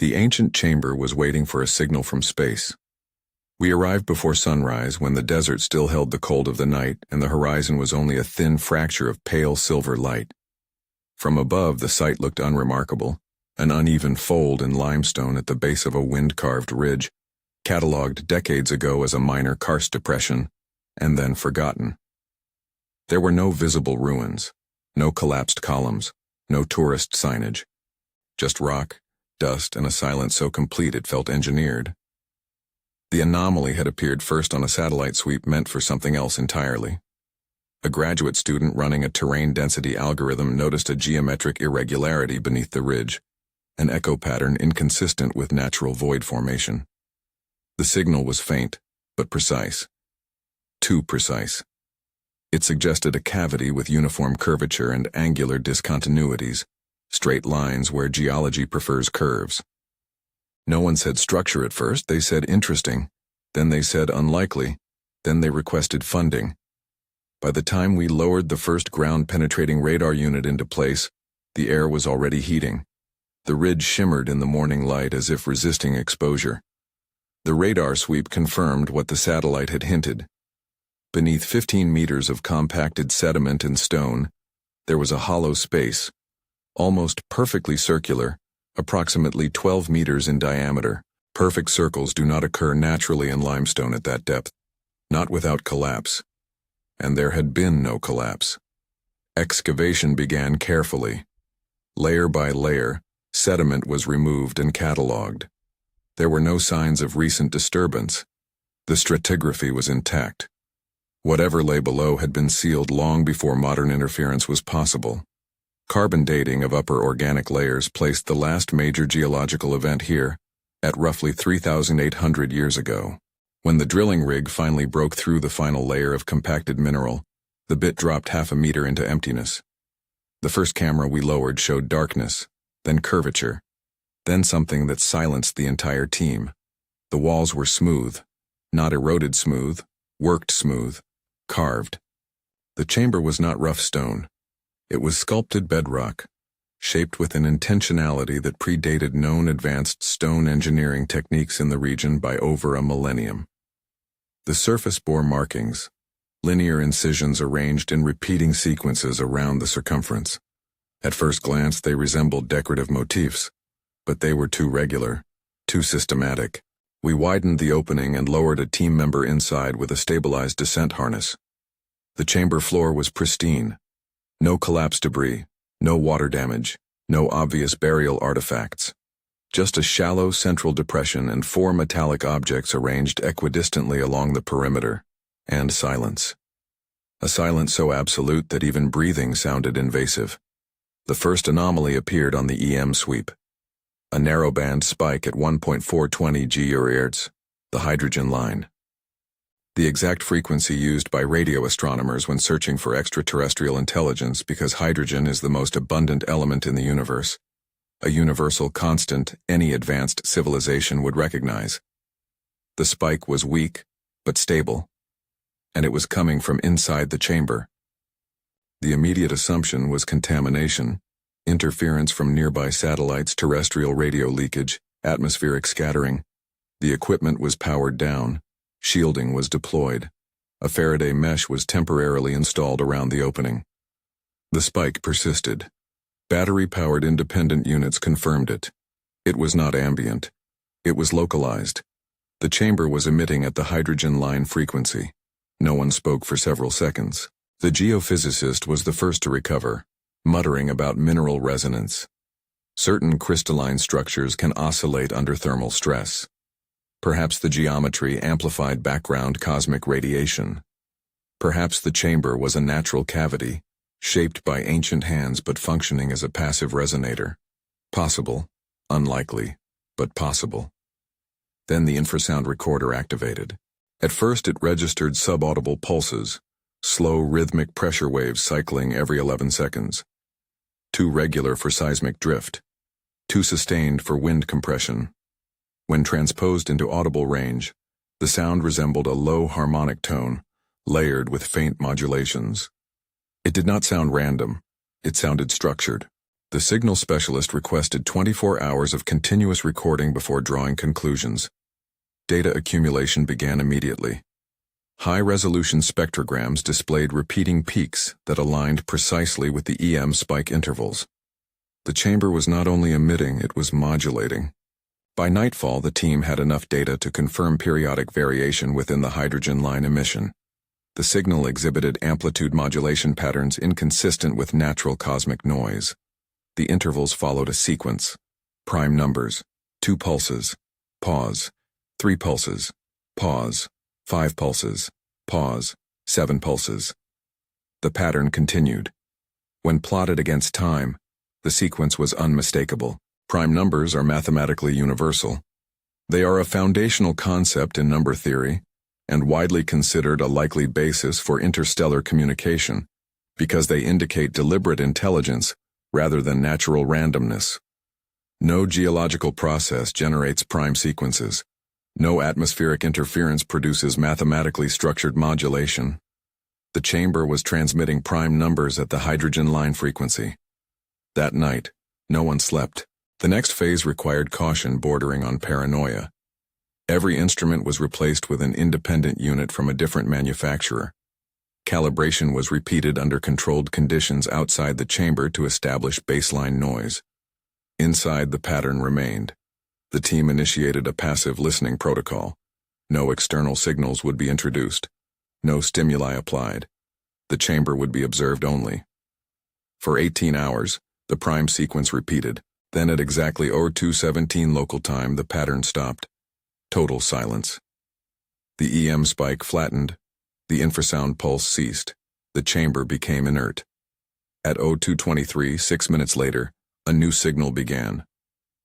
The ancient chamber was waiting for a signal from space. We arrived before sunrise when the desert still held the cold of the night and the horizon was only a thin fracture of pale silver light. From above, the site looked unremarkable, an uneven fold in limestone at the base of a wind-carved ridge, catalogued decades ago as a minor karst depression, and then forgotten. There were no visible ruins, no collapsed columns, no tourist signage. Just rock, dust, and a silence so complete it felt engineered. The anomaly had appeared first on a satellite sweep meant for something else entirely. A graduate student running a terrain density algorithm noticed a geometric irregularity beneath the ridge, an echo pattern inconsistent with natural void formation. The signal was faint, but precise. Too precise. It suggested a cavity with uniform curvature and angular discontinuities, straight lines where geology prefers curves. No one said structure at first, they said interesting, then they said unlikely, then they requested funding. By the time we lowered the first ground-penetrating radar unit into place, the air was already heating. The ridge shimmered in the morning light as if resisting exposure. The radar sweep confirmed what the satellite had hinted. Beneath 15 meters of compacted sediment and stone, there was a hollow space, almost perfectly circular, approximately 12 meters in diameter. Perfect circles do not occur naturally in limestone at that depth, not without collapse. And there had been no collapse. Excavation began carefully. Layer by layer, sediment was removed and catalogued. There were no signs of recent disturbance. The stratigraphy was intact. Whatever lay below had been sealed long before modern interference was possible. Carbon dating of upper organic layers placed the last major geological event here at roughly 3,800 years ago. When the drilling rig finally broke through the final layer of compacted mineral, the bit dropped half a meter into emptiness. The first camera we lowered showed darkness, then curvature, then something that silenced the entire team. The walls were smooth, not eroded smooth, worked smooth, carved. The chamber was not rough stone. It was sculpted bedrock, shaped with an intentionality that predated known advanced stone engineering techniques in the region by over a millennium. The surface bore markings, linear incisions arranged in repeating sequences around the circumference. At first glance, they resembled decorative motifs, but they were too regular, too systematic. We widened the opening and lowered a team member inside with a stabilized descent harness. The chamber floor was pristine. No collapsed debris, no water damage, no obvious burial artifacts. Just a shallow central depression and 4 metallic objects arranged equidistantly along the perimeter, and silence. A silence so absolute that even breathing sounded invasive. The first anomaly appeared on the EM sweep. A narrowband spike at 1.420 GHz, the hydrogen line. The exact frequency used by radio astronomers when searching for extraterrestrial intelligence because hydrogen is the most abundant element in the universe, a universal constant any advanced civilization would recognize. The spike was weak, but stable, and it was coming from inside the chamber. The immediate assumption was contamination, interference from nearby satellites, terrestrial radio leakage, atmospheric scattering. The equipment was powered down. Shielding was deployed. A Faraday mesh was temporarily installed around the opening. The spike persisted. Battery-powered independent units confirmed it. It was not ambient. It was localized. The chamber was emitting at the hydrogen line frequency. No one spoke for several seconds. The geophysicist was the first to recover, muttering about mineral resonance. Certain crystalline structures can oscillate under thermal stress. Perhaps the geometry amplified background cosmic radiation. Perhaps the chamber was a natural cavity, shaped by ancient hands but functioning as a passive resonator. Possible, unlikely, but possible. Then the infrasound recorder activated. At first it registered subaudible pulses, slow rhythmic pressure waves cycling every 11 seconds. Too regular for seismic drift, too sustained for wind compression. When transposed into audible range, the sound resembled a low harmonic tone, layered with faint modulations. It did not sound random, it sounded structured. The signal specialist requested 24 hours of continuous recording before drawing conclusions. Data accumulation began immediately. High-resolution spectrograms displayed repeating peaks that aligned precisely with the EM spike intervals. The chamber was not only emitting, it was modulating. By nightfall, the team had enough data to confirm periodic variation within the hydrogen line emission. The signal exhibited amplitude modulation patterns inconsistent with natural cosmic noise. The intervals followed a sequence: prime numbers, 2 pulses, pause, 3 pulses, pause, 5 pulses, pause, 7 pulses. The pattern continued. When plotted against time, the sequence was unmistakable. Prime numbers are mathematically universal. They are a foundational concept in number theory and widely considered a likely basis for interstellar communication because they indicate deliberate intelligence rather than natural randomness. No geological process generates prime sequences. No atmospheric interference produces mathematically structured modulation. The chamber was transmitting prime numbers at the hydrogen line frequency. That night, no one slept. The next phase required caution bordering on paranoia. Every instrument was replaced with an independent unit from a different manufacturer. Calibration was repeated under controlled conditions outside the chamber to establish baseline noise. Inside, the pattern remained. The team initiated a passive listening protocol. No external signals would be introduced. No stimuli applied. The chamber would be observed only. For 18 hours, the prime sequence repeated. Then at exactly 02:17 local time, the pattern stopped. Total silence. The EM spike flattened. The infrasound pulse ceased. The chamber became inert. At 02:23, 6 minutes later, a new signal began.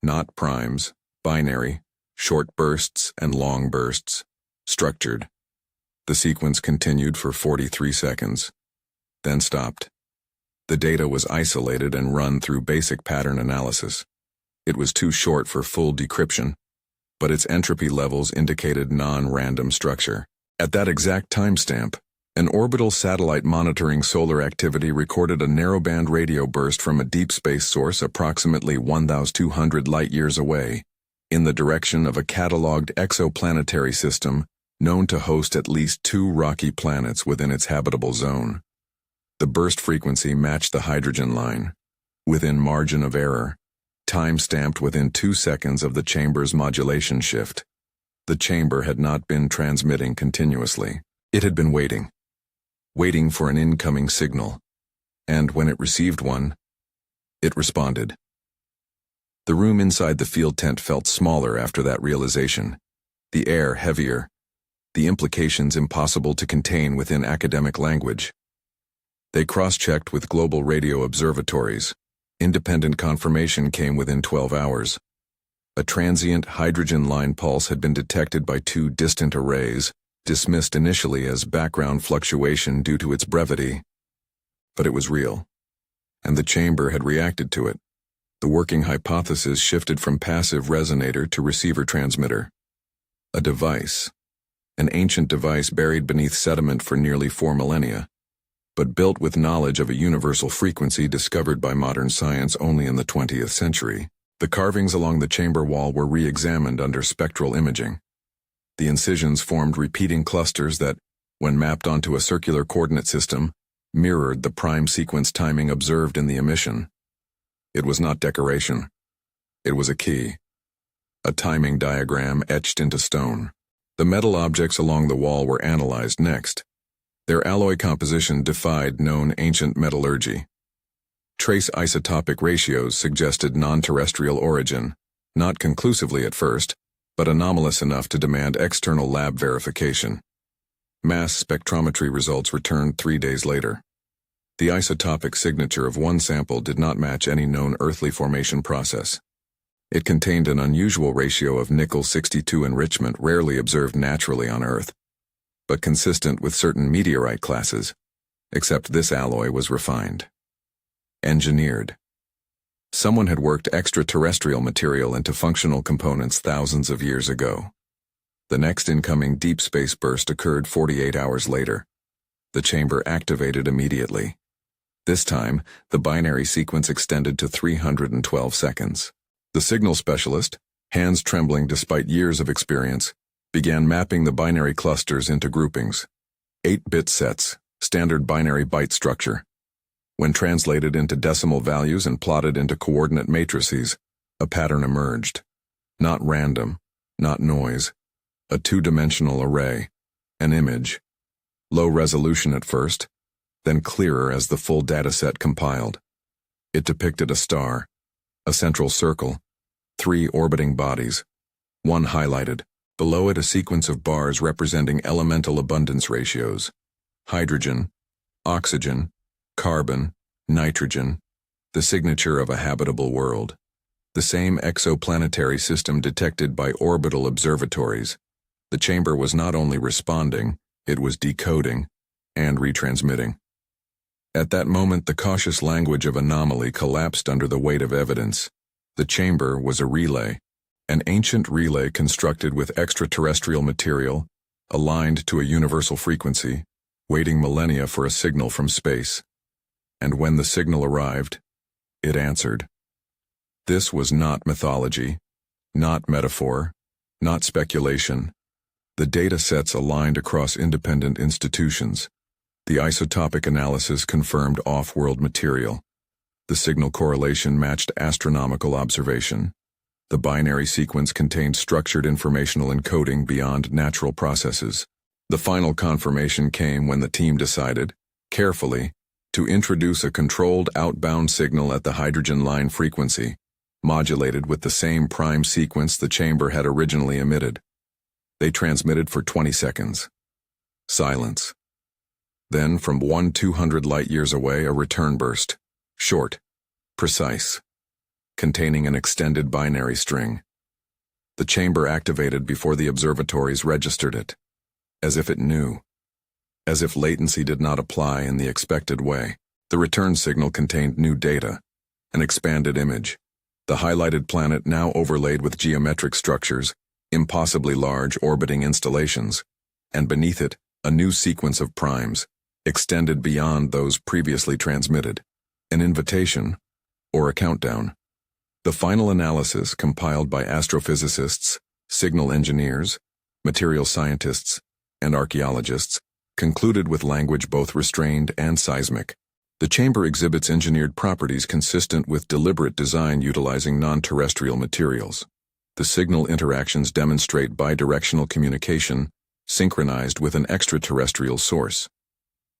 Not primes, binary, short bursts and long bursts. Structured. The sequence continued for 43 seconds. Then stopped. The data was isolated and run through basic pattern analysis. It was too short for full decryption, but its entropy levels indicated non-random structure. At that exact timestamp, an orbital satellite monitoring solar activity recorded a narrowband radio burst from a deep space source approximately 1,200 light-years away, in the direction of a catalogued exoplanetary system known to host at least 2 rocky planets within its habitable zone. The burst frequency matched the hydrogen line, within margin of error, time-stamped within 2 seconds of the chamber's modulation shift. The chamber had not been transmitting continuously. It had been waiting for an incoming signal, and when it received one, it responded. The room inside the field tent felt smaller after that realization, the air heavier, the implications impossible to contain within academic language. They cross-checked with global radio observatories. Independent confirmation came within 12 hours. A transient hydrogen line pulse had been detected by 2 distant arrays, dismissed initially as background fluctuation due to its brevity. But it was real, and the chamber had reacted to it. The working hypothesis shifted from passive resonator to receiver transmitter. A device, an ancient device buried beneath sediment for nearly 4 millennia. But built with knowledge of a universal frequency discovered by modern science only in the 20th century. The carvings along the chamber wall were re-examined under spectral imaging. The incisions formed repeating clusters that, when mapped onto a circular coordinate system, mirrored the prime sequence timing observed in the emission. It was not decoration. It was a key. A timing diagram etched into stone. The metal objects along the wall were analyzed next. Their alloy composition defied known ancient metallurgy. Trace isotopic ratios suggested non-terrestrial origin, not conclusively at first, but anomalous enough to demand external lab verification. Mass spectrometry results returned 3 days later. The isotopic signature of one sample did not match any known earthly formation process. It contained an unusual ratio of nickel-62 enrichment rarely observed naturally on Earth, but consistent with certain meteorite classes, except this alloy was refined. Engineered. Someone had worked extraterrestrial material into functional components thousands of years ago. The next incoming deep space burst occurred 48 hours later. The chamber activated immediately. This time, the binary sequence extended to 312 seconds. The signal specialist, hands trembling despite years of experience, began mapping the binary clusters into groupings. 8-bit sets, standard binary byte structure. When translated into decimal values and plotted into coordinate matrices, a pattern emerged. Not random, not noise. A two-dimensional array. An image. Low resolution at first, then clearer as the full dataset compiled. It depicted a star, a central circle, 3 orbiting bodies, one highlighted. Below it a sequence of bars representing elemental abundance ratios. Hydrogen, oxygen, carbon, nitrogen, the signature of a habitable world. The same exoplanetary system detected by orbital observatories. The chamber was not only responding, it was decoding and retransmitting. At that moment, the cautious language of anomaly collapsed under the weight of evidence. The chamber was a relay, an ancient relay constructed with extraterrestrial material, aligned to a universal frequency, waiting millennia for a signal from space. And when the signal arrived, it answered. This was not mythology, not metaphor, not speculation. The data sets aligned across independent institutions. The isotopic analysis confirmed off-world material. The signal correlation matched astronomical observation. The binary sequence contained structured informational encoding beyond natural processes. The final confirmation came when the team decided, carefully, to introduce a controlled outbound signal at the hydrogen line frequency, modulated with the same prime sequence the chamber had originally emitted. They transmitted for 20 seconds. Silence. Then, from 200 light-years away, a return burst. Short, precise, containing an extended binary string. The chamber activated before the observatories registered it, as if it knew, as if latency did not apply in the expected way. The return signal contained new data, an expanded image, the highlighted planet now overlaid with geometric structures, impossibly large orbiting installations, and beneath it, a new sequence of primes, extended beyond those previously transmitted. An invitation, or a countdown. The final analysis, compiled by astrophysicists, signal engineers, material scientists, and archaeologists, concluded with language both restrained and seismic. The chamber exhibits engineered properties consistent with deliberate design utilizing non-terrestrial materials. The signal interactions demonstrate bidirectional communication, synchronized with an extraterrestrial source.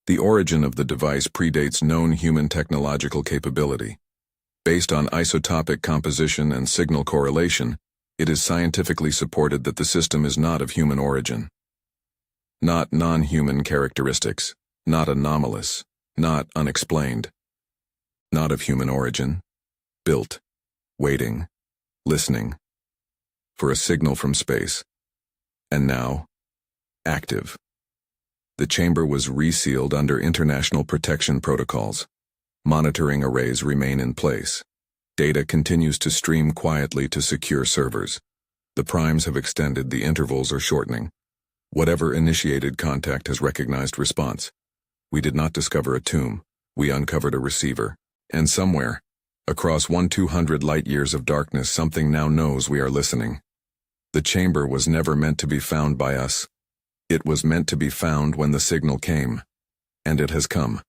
The origin of the device predates known human technological capability. Based on isotopic composition and signal correlation, it is scientifically supported that the system is not of human origin. Not non-human characteristics, not anomalous, not unexplained. Not of human origin. Built, waiting, listening, for a signal from space. And now, active. The chamber was resealed under international protection protocols. Monitoring arrays remain in place. Data continues to stream quietly to secure servers. The primes have extended, the intervals are shortening. Whatever initiated contact has recognized response. We did not discover a tomb. We uncovered a receiver. And somewhere, across 200 light-years of darkness, something now knows we are listening. The chamber was never meant to be found by us. It was meant to be found when the signal came. And it has come.